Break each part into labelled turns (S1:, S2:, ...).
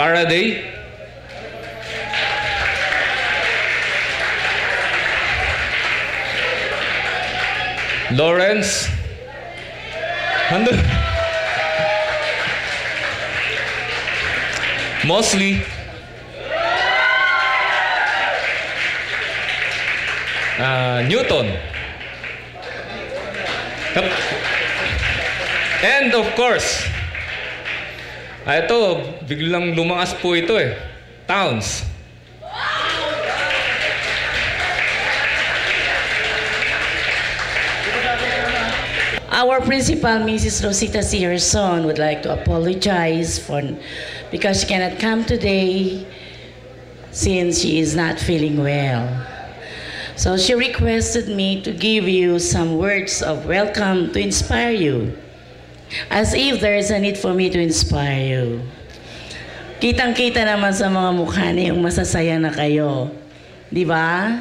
S1: Faraday. Lawrence. Mosley. Newton. And of course, ito, biglang lumangas po ito eh. Towns.
S2: Our principal, Mrs. Rosita Sierson, would like to apologize because she cannot come today since she is not feeling well. So she requested me to give you some words of welcome to inspire you, as if there is a need for me to inspire you. Kitang-kita naman sa mga mukha niyo yung masasaya na kayo. Di ba?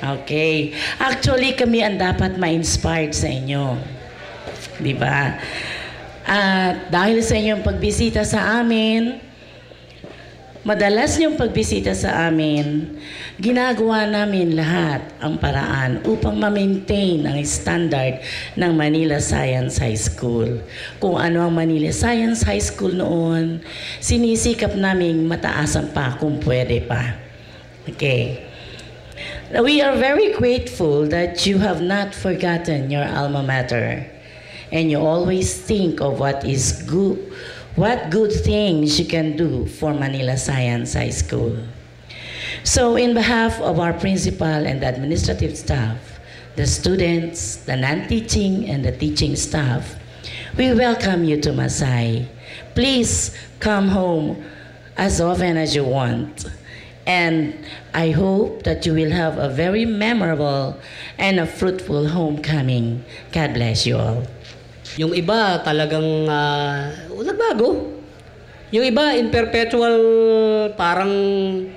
S2: Okay. Actually, kami ang dapat ma-inspired sa inyo. Di ba? At dahil sa inyong pagbisita sa amin, madalas niyong pagbisita sa amin, ginagawa namin lahat ang paraan upang ma-maintain ang standard ng Manila Science High School. Kung ano ang Manila Science High School noon, sinisikap naming mataasan pa kung pwede pa. Okay. We are very grateful that you have not forgotten your alma mater and you always think of what is good. What good things you can do for Manila Science High School. So in behalf of our principal and the administrative staff, the students, the non-teaching and the teaching staff, we welcome you to Masay. Please come home as often as you want. And I hope that you will have a very memorable and a fruitful homecoming. God bless you all.
S3: Yung iba talagang nagbago. Yung iba in perpetual parang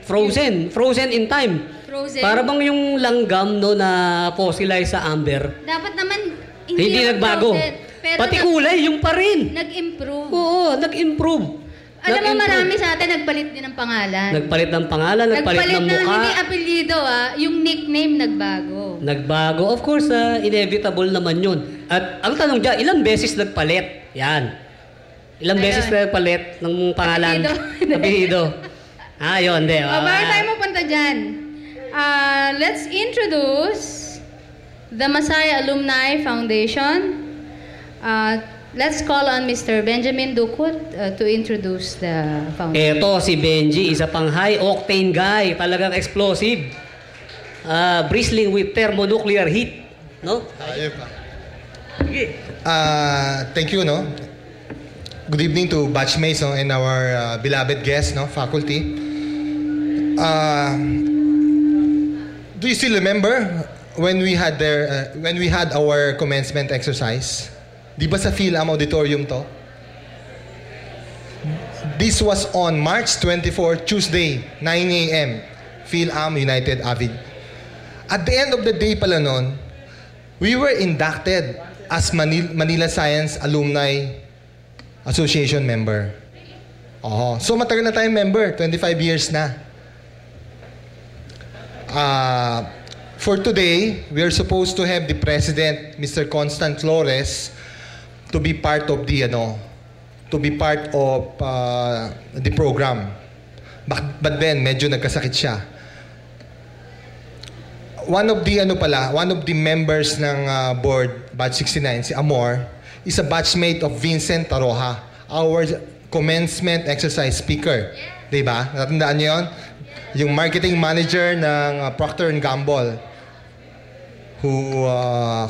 S3: frozen in time.
S4: Frozen.
S3: Para bang yung langgam no na fossilize sa amber.
S4: Dapat naman
S3: hindi nagbago.
S4: Pero
S3: pati kulay yung pa rin.
S4: Nag-improve.
S3: Oo, nag-improve.
S4: Alam mo, marami sa atin nagpalit din ng pangalan.
S3: Nagpalit ng pangalan, nagpalit ng mukha.
S4: Hindi apelyido yung nickname nagbago.
S3: Nagbago. Of course, inevitable naman yun. At ang tanong dyan, ilang beses nagpalit? Yan. Ilang beses nagpalit ng pangalan? Apelyido. Yun.
S4: Bago tayo mapunta dyan, let's introduce the Masaya Alumni Foundation. Let's call on Mr. Benjamin Ducut to introduce the foundation.
S3: Ito si Benji, isa pang high-octane guy, talagang explosive. Bristling with thermonuclear heat. No?
S5: Thank you, no? Good evening to batchmates and our beloved guests, no? Faculty. Do you still remember when we had our commencement exercise? Di ba sa PhilAm Auditorium to? This was on March 24, Tuesday, 9 a.m. PhilAm United Avid. At the end of the day pala nun, we were inducted as Manila Science Alumni Association member. So matagal na tayong member, 25 years na. For today, we are supposed to have the President, Mr. Constant Flores, to be part of the the program. But then medyo nagkasakit siya. One of the members ng board, batch 69, si Amor, is a batchmate of Vincent Taroja, our commencement exercise speaker. Diba? Natandaan niyo yun? Yung marketing manager ng Procter & Gamble, who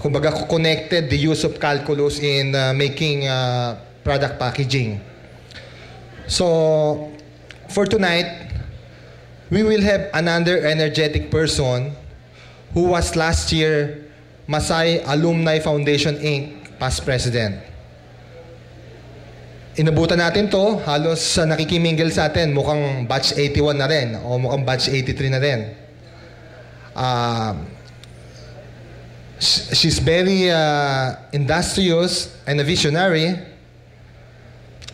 S5: kumbaga connected the use of calculus in making product packaging. So, for tonight, we will have another energetic person who was last year Masay Alumni Foundation Inc. past president. Inabutan natin to, halos nakikimingil sa atin, mukhang batch 81 na rin, o mukhang batch 83 na rin. She's very industrious and a visionary.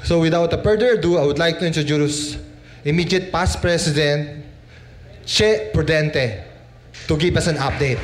S5: So without further ado, I would like to introduce immediate past president, Che Prudente, to give us an update.